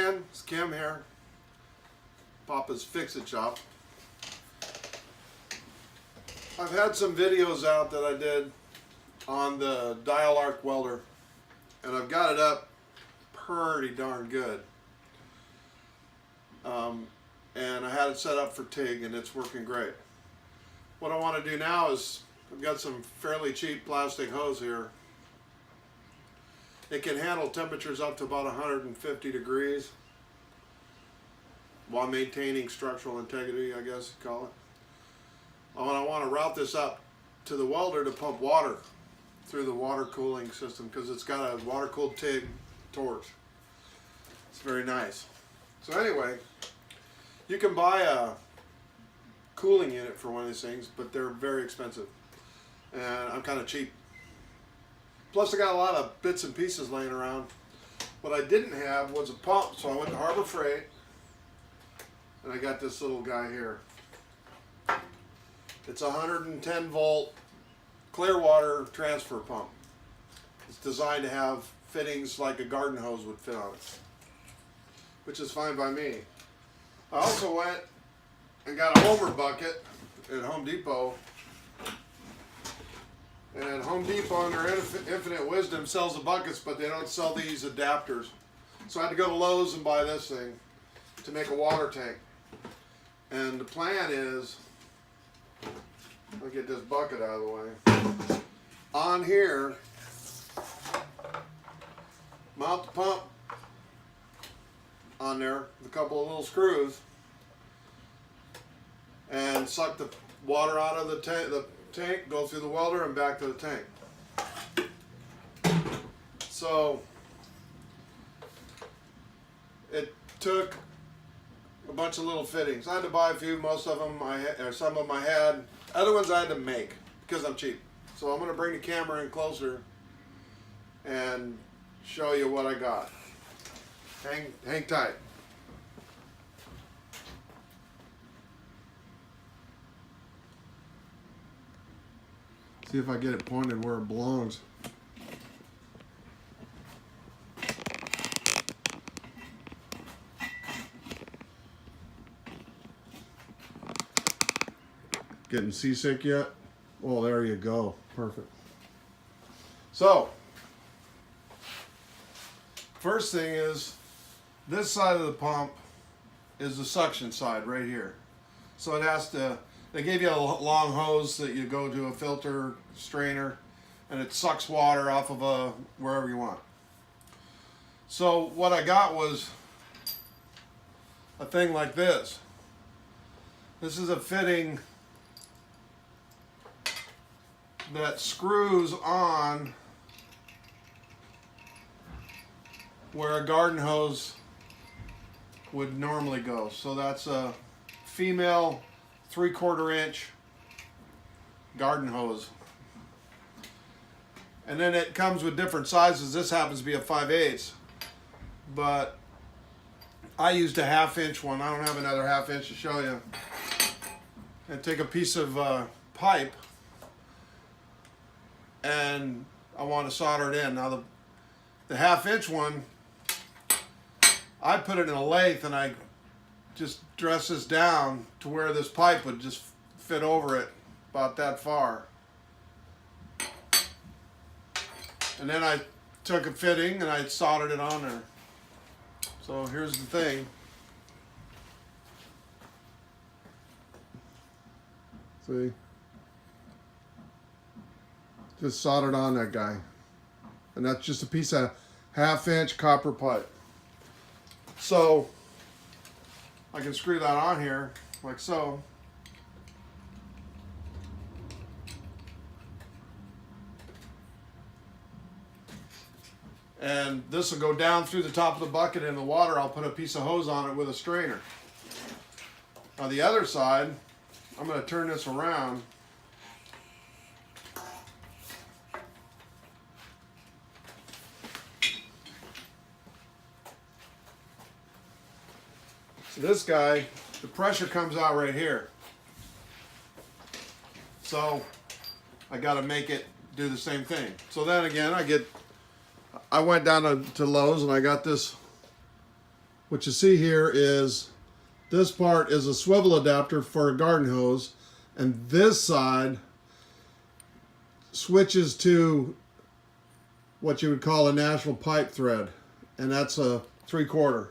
again, it's Kim here, Papa's Fix-It Shop. I've had some videos out that I did on the dial arc welder, and I've got it up pretty darn good. And I had it set up for TIG, and it's working great. What I want to do now is, I've got some fairly cheap plastic hose here. It can handle temperatures up to about 150 degrees while maintaining structural integrity, I guess you call it. I want to route this up to the welder to pump water through the water cooling system, because it's got a water cooled TIG torch. It's very nice. So anyway, you can buy a cooling unit for one of these things, but they're very expensive, and I'm kind of cheap. Plus I got a lot of bits and pieces laying around. What I didn't have was a pump, so I went to Harbor Freight and I got this little guy here. It's a 110 volt clear water transfer pump. It's designed to have fittings like a garden hose would fit on it, which is fine by me. I also went and got a Homer bucket at Home Depot. And Home Depot, in their infinite wisdom, sells the buckets, but they don't sell these adapters. So I had to go to Lowe's and buy this thing to make a water tank. And the plan is, I'll get this bucket out of the way. On here, mount the pump on there with a couple of little screws, and suck the water out of the tank, go through the welder and back to the tank. So it took a bunch of little fittings. I had to buy a few. Most of them some of them I had. Other ones I had to make because I'm cheap. So I'm going to bring the camera in closer and show you what I got. Hang tight. See if I get it pointed where it belongs. Getting seasick yet? Oh, there you go. Perfect. So, first thing is, this side of the pump is the suction side right here. So it has to, they gave you a long hose that you go to a filter strainer, and it sucks water off of wherever you want. So what I got was a thing like this. This is a fitting that screws on where a garden hose would normally go. So that's a female 3/4 inch garden hose. And then it comes with different sizes. This happens to be a 5/8, but I used a 1/2 inch one. I don't have another 1/2 inch to show you. And take a piece of pipe, and I want to solder it in. Now the 1/2 inch one, I put it in a lathe, and I just dress this down to where this pipe would just fit over it about that far. And then I took a fitting and I soldered it on there. So here's the thing. See? Just soldered on that guy. And that's just a piece of 1/2 inch copper pipe. So I can screw that on here like so. And this will go down through the top of the bucket in the water. I'll put a piece of hose on it with a strainer. On the other side, I'm going to turn this around. So this guy, the pressure comes out right here. So I got to make it do the same thing. So then again, I went down to Lowe's and I got this what you see here is this part is a swivel adapter for a garden hose, and this side switches to what you would call a natural pipe thread, and that's a 3/4.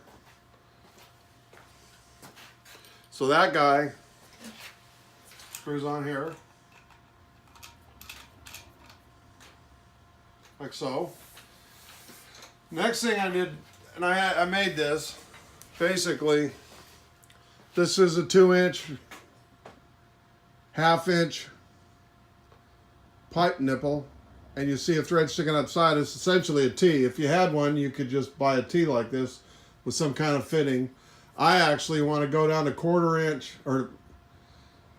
So that guy screws on here, like so. Next thing I did, and I made this, basically, this is a 2-inch, 1/2-inch pipe nipple, and you see a thread sticking outside. It's essentially a T. If you had one, you could just buy a T like this with some kind of fitting. I actually want to go down to 1/4 inch or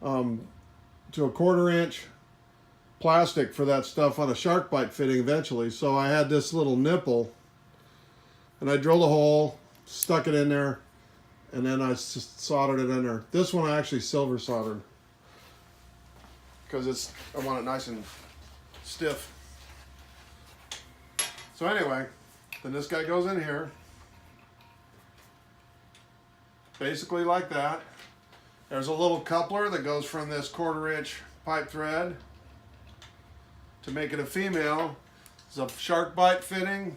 to a 1/4 inch plastic for that stuff on a shark bite fitting eventually. So I had this little nipple, and I drilled a hole, stuck it in there, and then I just soldered it in there. This one I actually silver soldered because I want it nice and stiff. So anyway, then this guy goes in here, basically like that. There's a little coupler that goes from this 1/4 inch pipe thread to make it a female. It's a shark bite fitting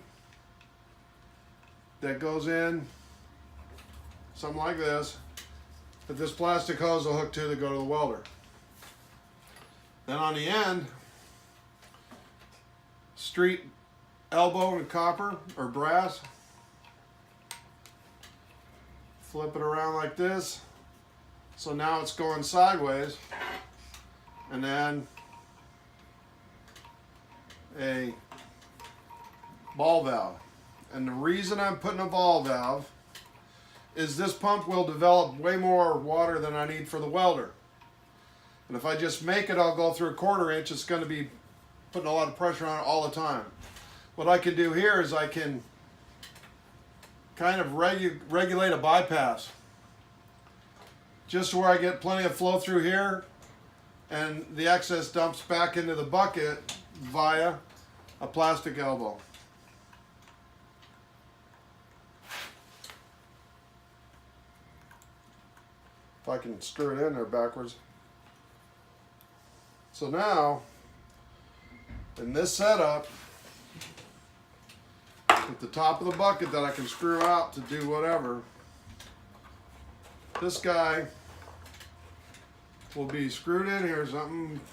that goes in something like this, that this plastic hose will hook to go to the welder. Then on the end, street elbow in copper or brass. Flip it around like this. So now it's going sideways. And then a ball valve. And the reason I'm putting a ball valve is this pump will develop way more water than I need for the welder. And if I just make it, I'll go through a 1/4 inch. It's going to be putting a lot of pressure on it all the time. What I can do here is I can kind of regulate a bypass just where I get plenty of flow through here, and the excess dumps back into the bucket via a plastic elbow. If I can screw it in there backwards. So now, in this setup, at the top of the bucket that I can screw out to do whatever, this guy will be screwed in here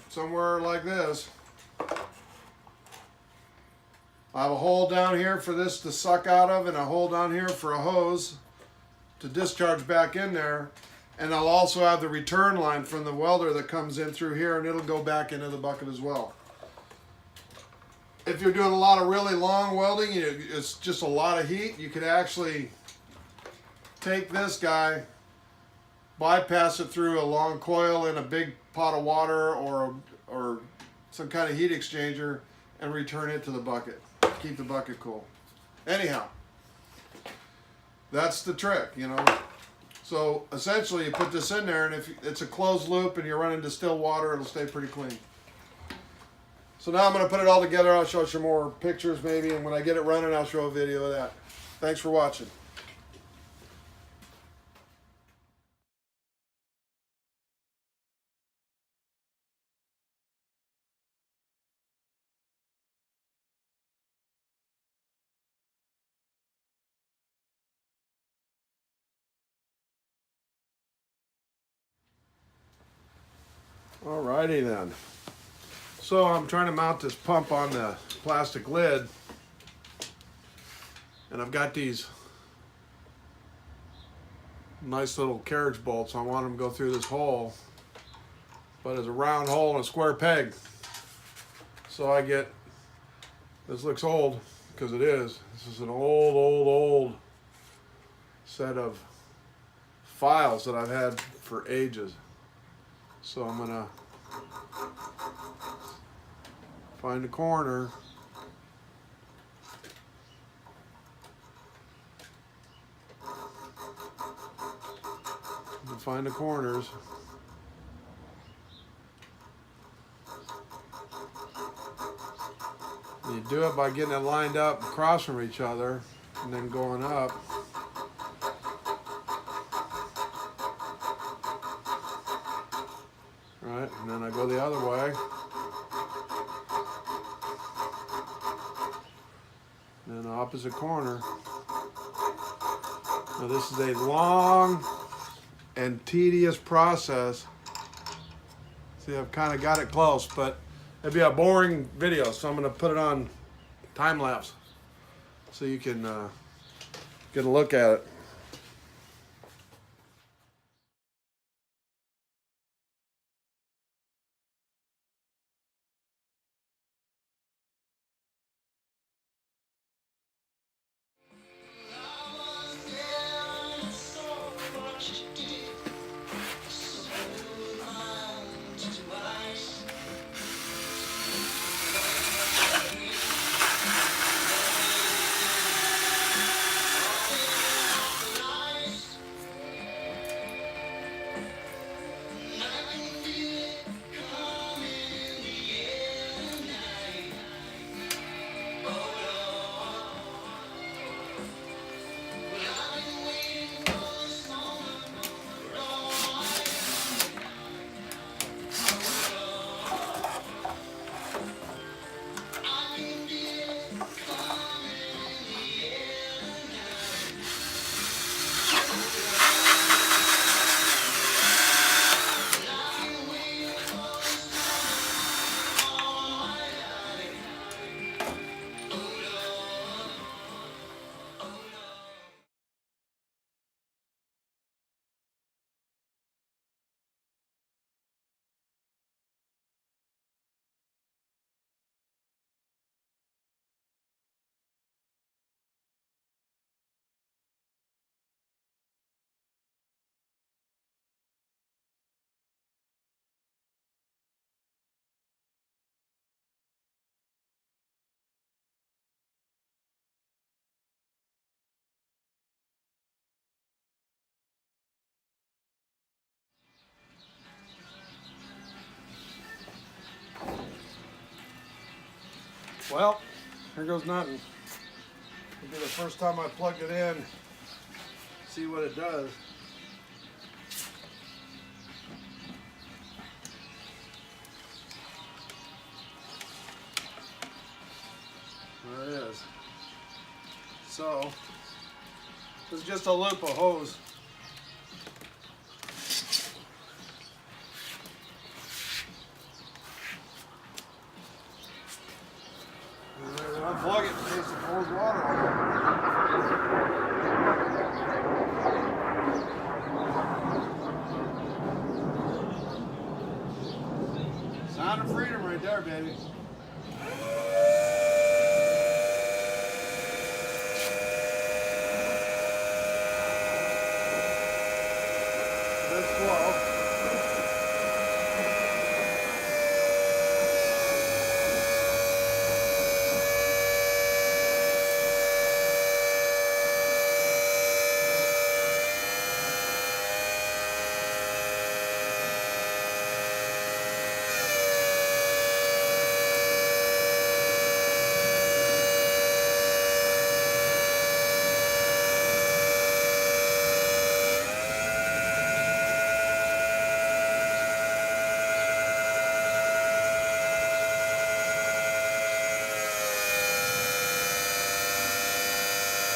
somewhere like this. I have a hole down here for this to suck out of, and a hole down here for a hose to discharge back in there. And I'll also have the return line from the welder that comes in through here, and it'll go back into the bucket as well. If you're doing a lot of really long welding, it's just a lot of heat, you could actually take this guy, bypass it through a long coil in a big pot of water or some kind of heat exchanger, and return it to the bucket. Keep the bucket cool. Anyhow, that's the trick, you know. So essentially you put this in there, and if it's a closed loop and you're running distilled water, it'll stay pretty clean. So now I'm going to put it all together. I'll show you some more pictures maybe, and when I get it running, I'll show a video of that. Thanks for watching. Alrighty then. So I'm trying to mount this pump on the plastic lid, and I've got these nice little carriage bolts. I want them to go through this hole, but it's a round hole and a square peg. So I get, this looks old because it is. This is an old set of files that I've had for ages. So I'm gonna find a corner. And find the corners. You do it by getting it lined up across from each other and then going up. go the other way. And the opposite corner. Now this is a long and tedious process. See, I've kind of got it close, but it'd be a boring video, so I'm going to put it on time lapse so you can get a look at it. Well, here goes nothing. It'll be the first time I plugged it in. See what it does. There it is. So, this is just a loop of hose. Unplug it in case it pours water on it. Sound of freedom right there, baby. That's slow.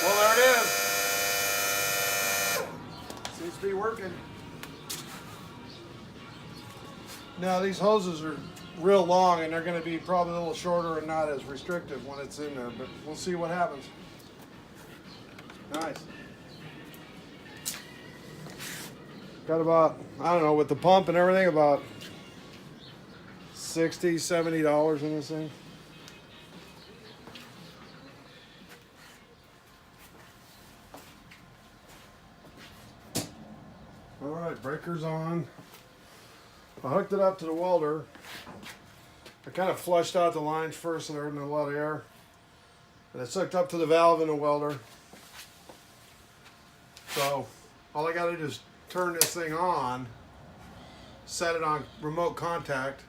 Well, there it is. Seems to be working. Now these hoses are real long and they're going to be probably a little shorter and not as restrictive when it's in there, but we'll see what happens. Nice. Got about, I don't know, with the pump and everything, about $60, $70 in this thing. Alright, breaker's on. I hooked it up to the welder. I kind of flushed out the lines first so there isn't a lot of air. And it's hooked up to the valve in the welder. So all I gotta do is turn this thing on, set it on remote contact,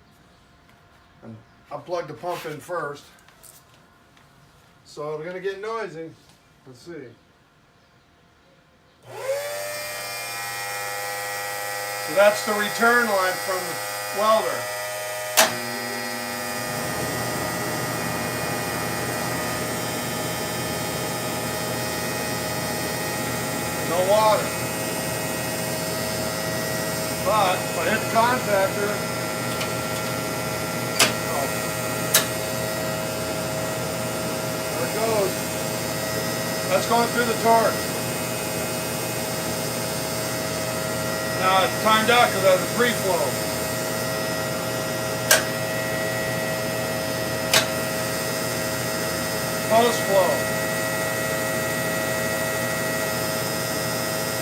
and I'll plug the pump in first. So it's gonna get noisy. Let's see. So that's the return line from the welder. of water. But if I hit the contactor, oh, there it goes. That's going through the torch. Now it's timed out because that's a free flow. Post flow.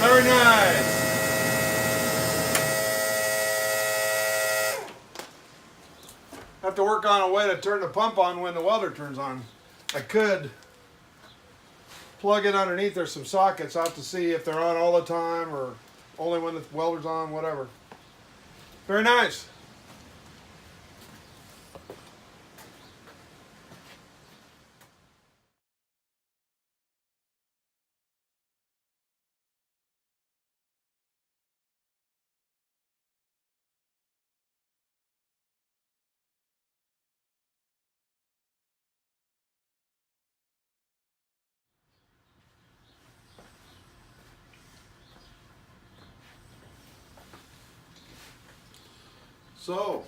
Very nice. Have to work on a way to turn the pump on when the welder turns on. I could plug it underneath. There's some sockets. I'll have to see if they're on all the time or only when the welder's on, whatever. Very nice. So,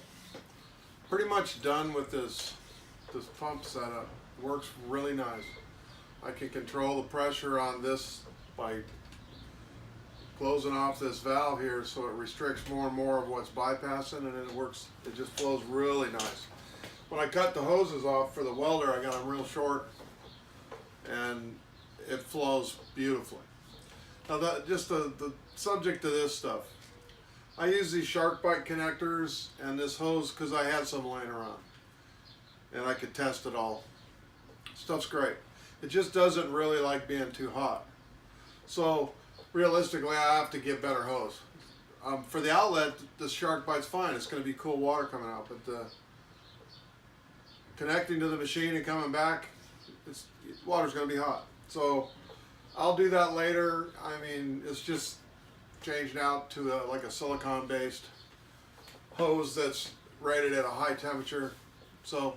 pretty much done with this pump setup. Works really nice. I can control the pressure on this by closing off this valve here so it restricts more and more of what's bypassing, and it works. It just flows really nice. When I cut the hoses off for the welder, I got them real short and it flows beautifully. Now just the subject of this stuff. I use these shark bite connectors and this hose because I had some laying around and I could test it all. Stuff's great. It just doesn't really like being too hot. So realistically, I have to get better hose. For the outlet, the shark bite's fine. It's going to be cool water coming out, but the connecting to the machine and coming back, water's going to be hot. So I'll do that later. I mean, it's just changed out to like a silicone based hose that's rated at a high temperature. So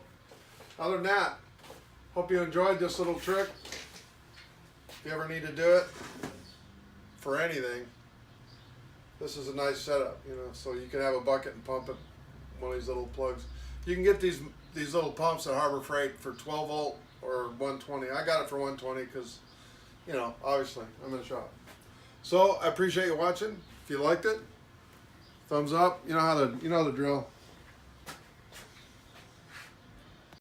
other than that, hope you enjoyed this little trick. If you ever need to do it for anything, this is a nice setup, you know, so you can have a bucket and pump it, one of these little plugs. You can get these little pumps at Harbor Freight for 12 volt or 120. I got it for 120 because, you know, obviously I'm in the shop. So I appreciate you watching. If you liked it, thumbs up. You know the drill.